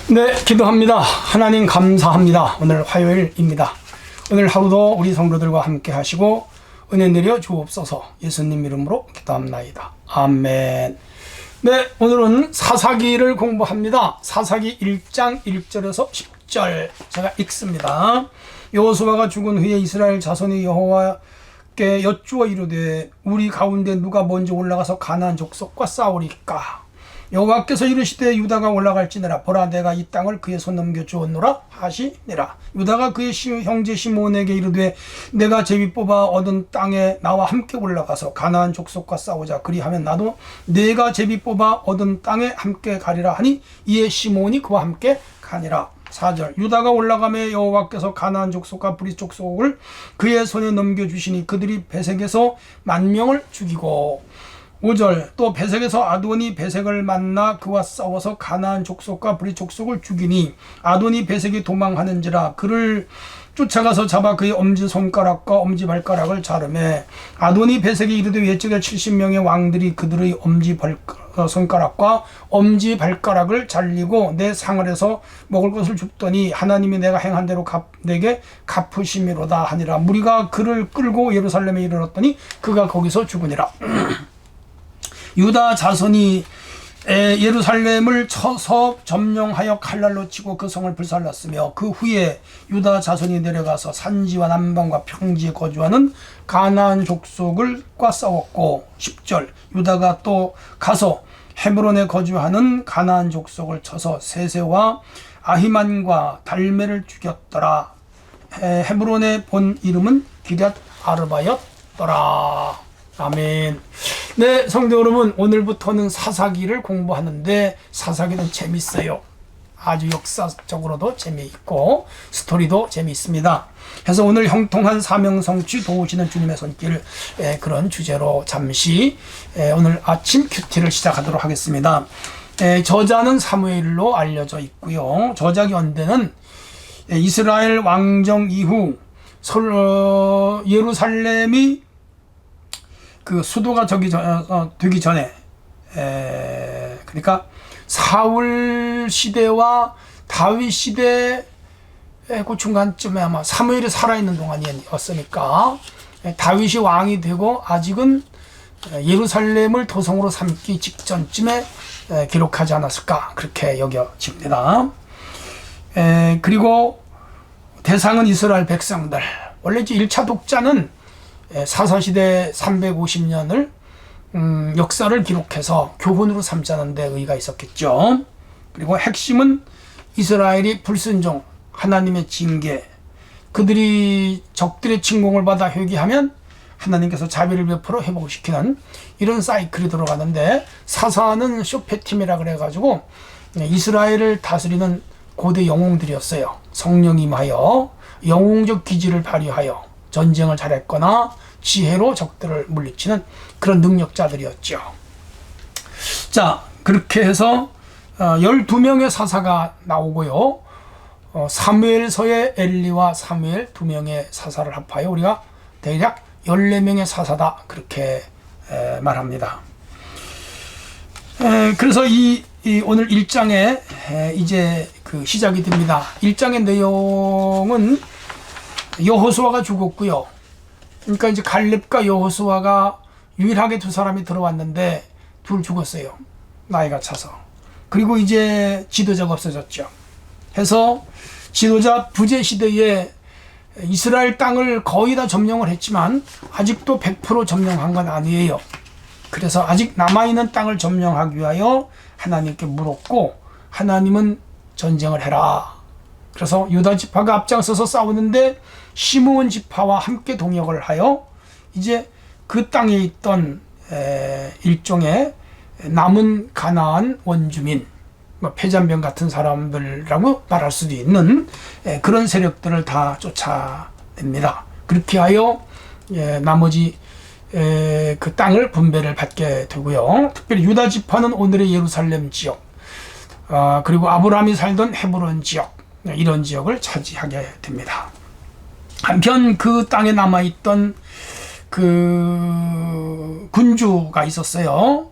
네, 기도합니다. 하나님 감사합니다. 오늘 화요일입니다. 오늘 하루도 우리 성도들과 함께 하시고 은혜 내려 주옵소서. 예수님 이름으로 기도합나이다. 아멘. 네, 오늘은 사사기를 공부합니다. 사사기 1장 1절에서 10절 제가 읽습니다. 여호수아가 죽은 후에 이스라엘 자손이 여호와께 여쭈어 이르되 우리 가운데 누가 먼저 올라가서 가나안 족속과 싸우리까? 여호와께서 이르시되 유다가 올라갈지니라. 보라, 내가 이 땅을 그의 손 넘겨주었노라 하시니라. 유다가 그의 형제 시몬에게 이르되 내가 제비 뽑아 얻은 땅에 나와 함께 올라가서 가나안 족속과 싸우자. 그리하면 나도 내가 제비 뽑아 얻은 땅에 함께 가리라 하니 이에 시몬이 그와 함께 가니라. 4절 유다가 올라가매 여호와께서 가나안 족속과 브릿 족속을 그의 손에 넘겨주시니 그들이 베색에서 10,000명을 죽이고. 5절 또 베색에서 아도니 베색을 만나 그와 싸워서 가나안 족속과 브릿 족속을 죽이니 아도니 베색이 도망하는지라. 그를 쫓아가서 잡아 그의 엄지손가락과 엄지발가락을 자르매 아도니 베색이 이르되 옛적에 70명의 왕들이 그들의 엄지손가락과 엄지발가락을 잘리고 내 상을 해서 먹을 것을 줍더니 하나님이 내가 행한 대로 내게 갚으심이로다 하니라. 무리가 그를 끌고 예루살렘에 이르렀더니 그가 거기서 죽으니라. 유다 자손이 예루살렘을 쳐서 점령하여 칼날로 치고 그 성을 불살랐으며 그 후에 유다 자손이 내려가서 산지와 남방과 평지에 거주하는 가나안 족속과 싸웠고. 10절 유다가 또 가서 헤브론에 거주하는 가나안 족속을 쳐서 세세와 아히만과 달메를 죽였더라. 헤브론의 본 이름은 기럇 아르바였더라. 아멘. 네, 성도 여러분, 오늘부터는 사사기를 공부하는데 사사기는 재밌어요. 아주 역사적으로도 재미있고 스토리도 재미있습니다. 그래서 오늘 형통한 사명 성취 도우시는 주님의 손길, 그런 주제로 잠시 오늘 아침 큐티를 시작하도록 하겠습니다. 저자는 사무엘로 알려져 있고요. 저작 연대는 이스라엘 왕정 이후 예루살렘이 그 수도가 되기 전에, 그러니까 사울 시대와 다윗 시대 그 중간쯤에 아마 사무엘이 살아있는 동안이었으니까 다윗이 왕이 되고 아직은 예루살렘을 도성으로 삼기 직전쯤에 기록하지 않았을까, 그렇게 여겨집니다. 그리고 대상은 이스라엘 백성들. 원래 이제 1차 독자는 사사시대 350년을 역사를 기록해서 교훈으로 삼자는 데 의의가 있었겠죠. 그리고 핵심은 이스라엘이 불순종, 하나님의 징계, 그들이 적들의 침공을 받아 회개하면 하나님께서 자비를 베풀어 회복시키는 이런 사이클이 들어가는데, 사사는 쇼페팀이라 그래가지고 이스라엘을 다스리는 고대 영웅들이었어요. 성령이 임하여 영웅적 기질을 발휘하여 전쟁을 잘했거나 지혜로 적들을 물리치는 그런 능력자들이었죠. 자, 그렇게 해서 12명의 사사가 나오고요. 사무엘서의 엘리와 사무엘 2명의 사사를 합하여 우리가 대략 14명의 사사다, 그렇게 말합니다. 그래서 이 오늘 1장에 이제 그 시작이 됩니다. 1장의 내용은 여호수아가 죽었고요. 그러니까 이제 갈렙과 여호수아가 유일하게 두 사람이 들어왔는데 둘 죽었어요. 나이가 차서. 그리고 이제 지도자가 없어졌죠. 해서 지도자 부재 시대에 이스라엘 땅을 거의 다 점령을 했지만 아직도 100% 점령한 건 아니에요. 그래서 아직 남아있는 땅을 점령하기 위하여 하나님께 물었고, 하나님은 전쟁을 해라. 그래서 유다 지파가 앞장서서 싸우는데 시므온 지파와 함께 동역을 하여 이제 그 땅에 있던 일종의 남은 가나안 원주민, 패잔병 같은 사람들이라고 말할 수도 있는 그런 세력들을 다 쫓아냅니다. 그렇게 하여 나머지 그 땅을 분배를 받게 되고요. 특별히 유다 지파는 오늘의 예루살렘 지역, 그리고 아브라함이 살던 헤브론 지역, 이런 지역을 차지하게 됩니다. 한편 그 땅에 남아있던 그 군주가 있었어요.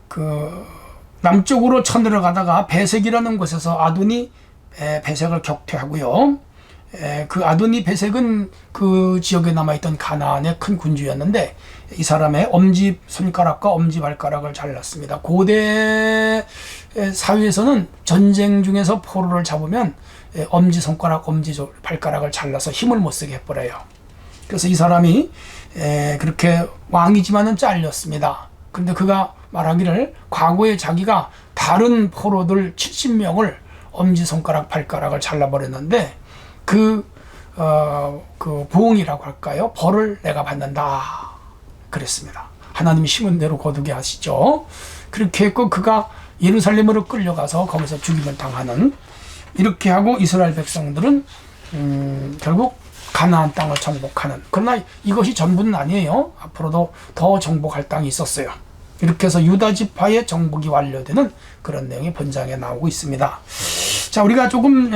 그 남쪽으로 쳐내려가다가 베색이라는 곳에서 아도니 베색을 격퇴하고요. 그 아도니 베색은 그 지역에 남아있던 가나안의 큰 군주였는데 이 사람의 엄지 손가락과 엄지 발가락을 잘랐습니다. 고대 사회에서는 전쟁 중에서 포로를 잡으면 엄지 손가락, 엄지 발가락을 잘라서 힘을 못 쓰게 해버려요. 그래서 이 사람이 그렇게 왕이지만은 잘렸습니다. 그런데 그가 말하기를 과거에 자기가 다른 포로들 70명을 엄지손가락, 발가락을 잘라버렸는데 그 보응이라고 할까요? 벌을 내가 받는다. 그랬습니다. 하나님이 심은 대로 거두게 하시죠. 그렇게 했고 그가 예루살렘으로 끌려가서 거기서 죽임을 당하는, 이렇게 하고 이스라엘 백성들은 결국 가나안 땅을 정복하는, 그러나 이것이 전부는 아니에요. 앞으로도 더 정복할 땅이 있었어요. 이렇게 해서 유다 지파의 정복이 완료되는 그런 내용이 본장에 나오고 있습니다. 자, 우리가 조금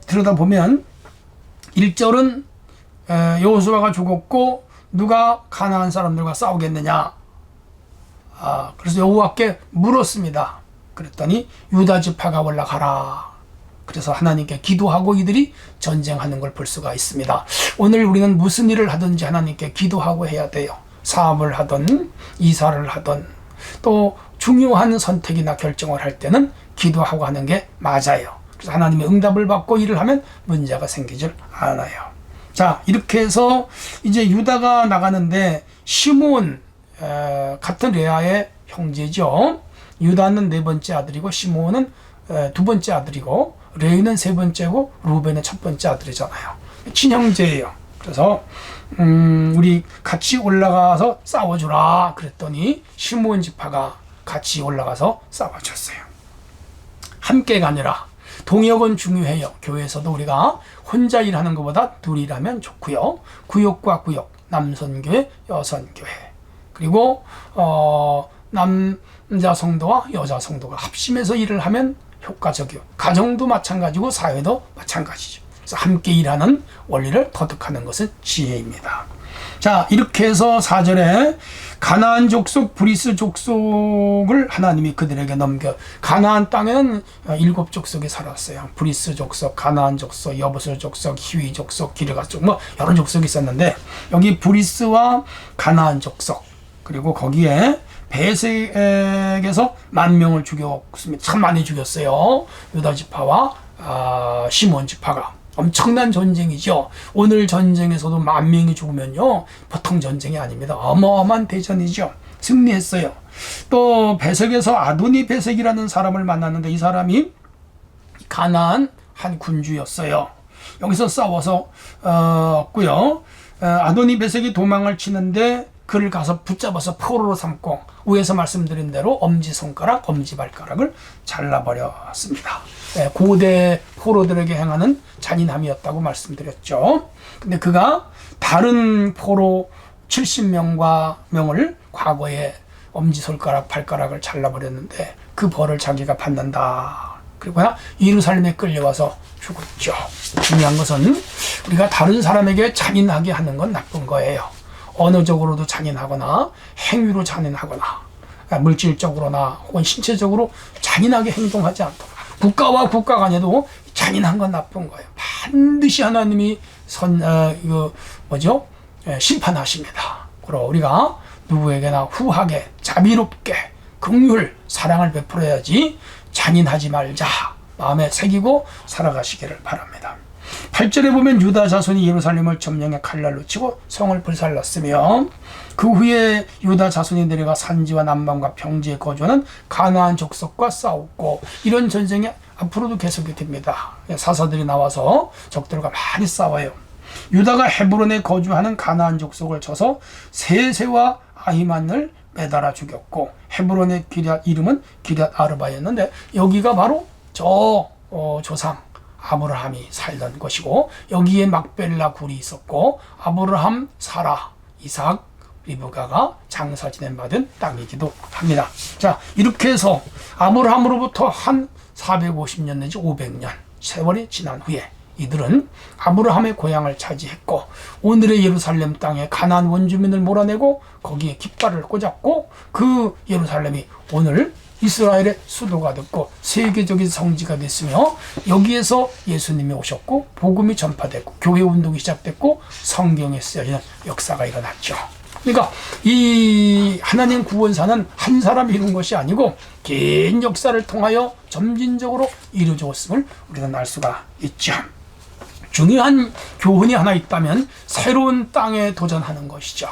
들여다보면 1절은 여호수아가 죽었고 누가 가나안 사람들과 싸우겠느냐. 그래서 여호와께 물었습니다. 그랬더니 유다 지파가 올라가라. 그래서 하나님께 기도하고 이들이 전쟁하는 걸 볼 수가 있습니다. 오늘 우리는 무슨 일을 하든지 하나님께 기도하고 해야 돼요. 사업을 하든 이사를 하든 또 중요한 선택이나 결정을 할 때는 기도하고 하는 게 맞아요. 그래서 하나님의 응답을 받고 일을 하면 문제가 생기질 않아요. 자, 이렇게 해서 이제 유다가 나가는데 시므온, 같은 레아의 형제죠. 유다는 네 번째 아들이고 시므온은 두 번째 아들이고 레위는 세 번째고 루벤은 첫 번째 아들이잖아요. 친형제예요. 그래서 우리 같이 올라가서 싸워주라 그랬더니 시므온 지파가 같이 올라가서 싸워줬어요. 함께가 아니라 동역은 중요해요. 교회에서도 우리가 혼자 일하는 것보다 둘이 일하면 좋고요. 구역과 구역, 남선교회, 여선교회, 그리고 남자 성도와 여자 성도가 합심해서 일을 하면 효과적이요. 가정도 마찬가지고 사회도 마찬가지죠. 그래서 함께 일하는 원리를 터득하는 것은 지혜입니다. 자, 이렇게 해서 4절에 가나안 족속, 브리스 족속을 하나님이 그들에게 넘겨, 가나안 땅에는 7족속이 살았어요. 브리스 족속, 가나안 족속, 여부스 족속, 히위 족속, 기르가 족속, 뭐 여러 족속이 있었는데 여기 브리스와 가나안 족속, 그리고 거기에 베색에서 10,000명을 죽였습니다. 참 많이 죽였어요. 유다 지파와 시몬 지파가. 엄청난 전쟁이죠. 오늘 전쟁에서도 10,000명이 죽으면요, 보통 전쟁이 아닙니다. 어마어마한 대전이죠. 승리했어요. 또 베색에서 아도니 베색이라는 사람을 만났는데 이 사람이 가나안 한 군주였어요. 여기서 싸워서 고요. 아도니 베색이 도망을 치는데 그를 가서 붙잡아서 포로로 삼고 위에서 말씀드린 대로 엄지손가락, 엄지발가락을 잘라버렸습니다. 고대 포로들에게 행하는 잔인함이었다고 말씀드렸죠. 근데 그가 다른 포로 70명을 과거에 엄지손가락, 발가락을 잘라버렸는데 그 벌을 자기가 받는다. 그리고 예루살렘에 끌려와서 죽었죠. 중요한 것은 우리가 다른 사람에게 잔인하게 하는 건 나쁜 거예요. 언어적으로도 잔인하거나 행위로 잔인하거나 물질적으로나 혹은 신체적으로 잔인하게 행동하지 않도록. 국가와 국가 간에도 잔인한 건 나쁜 거예요. 반드시 하나님이 심판하십니다. 그럼 우리가 누구에게나 후하게, 자비롭게, 긍휼, 사랑을 베풀어야지 잔인하지 말자 마음에 새기고 살아가시기를 바랍니다. 8절에 보면 유다 자손이 예루살렘을 점령해 칼날로 치고 성을 불살랐으며 그 후에 유다 자손이 내려가 산지와 남방과 평지에 거주하는 가나안 족속과 싸웠고, 이런 전쟁이 앞으로도 계속이 됩니다. 사사들이 나와서 적들과 많이 싸워요. 유다가 헤브론에 거주하는 가나안 족속을 쳐서 세세와 아히만을 매달아 죽였고, 헤브론의 이름은 기럇 아르바였는데 여기가 바로 조상 아브라함이 살던 것이고, 여기에 막벨라 굴이 있었고 아브라함, 사라, 이삭, 리브가가 장사 지낸 받은 땅이기도 합니다. 자, 이렇게 해서 아브라함으로부터 한 450년 내지 500년 세월이 지난 후에 이들은 아브라함의 고향을 차지했고 오늘의 예루살렘 땅에 가나안 원주민을 몰아내고 거기에 깃발을 꽂았고 그 예루살렘이 오늘 이스라엘의 수도가 됐고 세계적인 성지가 됐으며 여기에서 예수님이 오셨고 복음이 전파됐고 교회 운동이 시작됐고 성경에 쓰여지는 역사가 일어났죠. 그러니까 이 하나님 구원사는 한 사람이 이룬 것이 아니고 긴 역사를 통하여 점진적으로 이루어졌음을 우리는 알 수가 있죠. 중요한 교훈이 하나 있다면 새로운 땅에 도전하는 것이죠.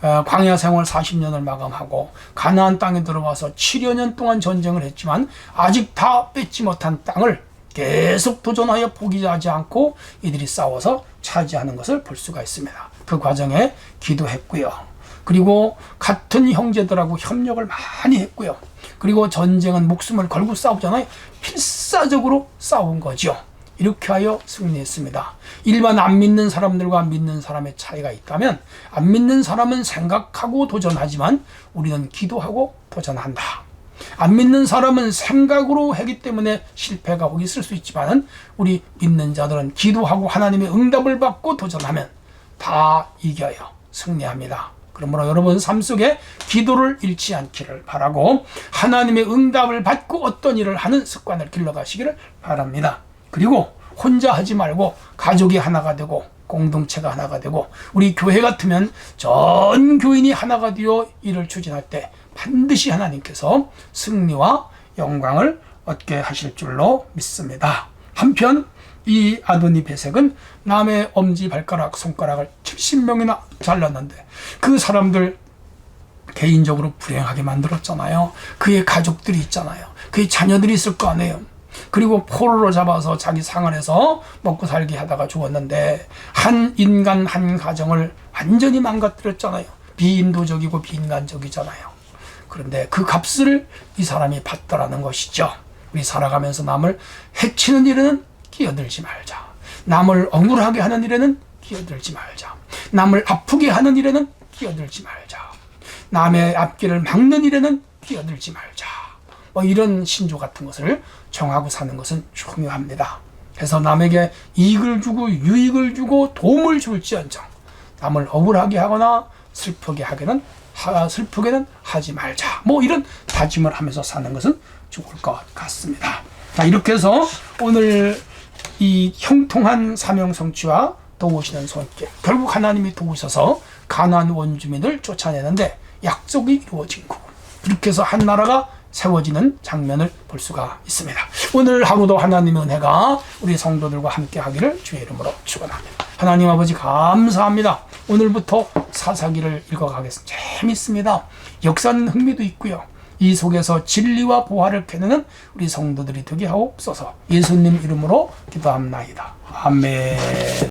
광야 생활 40년을 마감하고 가나안 땅에 들어가서 7여 년 동안 전쟁을 했지만 아직 다 뺏지 못한 땅을 계속 도전하여 포기하지 않고 이들이 싸워서 차지하는 것을 볼 수가 있습니다. 그 과정에 기도했고요. 그리고 같은 형제들하고 협력을 많이 했고요. 그리고 전쟁은 목숨을 걸고 싸우잖아요. 필사적으로 싸운 거죠. 이렇게 하여 승리했습니다. 일반 안 믿는 사람들과 믿는 사람의 차이가 있다면 안 믿는 사람은 생각하고 도전하지만 우리는 기도하고 도전한다. 안 믿는 사람은 생각으로 하기 때문에 실패가 오기 있을 수 있지만 우리 믿는 자들은 기도하고 하나님의 응답을 받고 도전하면 다 이겨요. 승리합니다. 그러므로 여러분 삶 속에 기도를 잃지 않기를 바라고 하나님의 응답을 받고 어떤 일을 하는 습관을 길러가시기를 바랍니다. 그리고 혼자 하지 말고 가족이 하나가 되고 공동체가 하나가 되고 우리 교회 같으면 전 교인이 하나가 되어 일을 추진할 때 반드시 하나님께서 승리와 영광을 얻게 하실 줄로 믿습니다. 한편 이 아도니 베색은 남의 엄지발가락 손가락을 70명이나 잘랐는데 그 사람들 개인적으로 불행하게 만들었잖아요. 그의 가족들이 있잖아요. 그의 자녀들이 있을 거 아니에요. 그리고 포로로 잡아서 자기 상한에서 먹고 살게 하다가 죽었는데 한 인간 한 가정을 완전히 망가뜨렸잖아요. 비인도적이고 비인간적이잖아요. 그런데 그 값을 이 사람이 받더라는 것이죠. 우리 살아가면서 남을 해치는 일에는 끼어들지 말자. 남을 억울하게 하는 일에는 끼어들지 말자. 남을 아프게 하는 일에는 끼어들지 말자. 남의 앞길을 막는 일에는 끼어들지 말자. 이런 신조 같은 것을 정하고 사는 것은 중요합니다. 그래서 남에게 이익을 주고 유익을 주고 도움을 줄지언정 남을 억울하게 하거나 슬프게는 하지 말자. 이런 다짐을 하면서 사는 것은 좋을 것 같습니다. 자, 이렇게 해서 오늘 이 형통한 사명 성취와 도우시는 손길, 결국 하나님이 도우셔서 가나안 원주민을 쫓아내는데 약속이 이루어진 거. 이렇게 해서 한 나라가 세워지는 장면을 볼 수가 있습니다. 오늘 하루도 하나님의 은혜가 우리 성도들과 함께 하기를 주의 이름으로 축원합니다. 하나님 아버지 감사합니다. 오늘부터 사사기를 읽어가겠습니다. 재밌습니다. 역사는 흥미도 있고요. 이 속에서 진리와 보화를 캐내는 우리 성도들이 되게 하옵소서. 예수님 이름으로 기도합나이다. 아멘.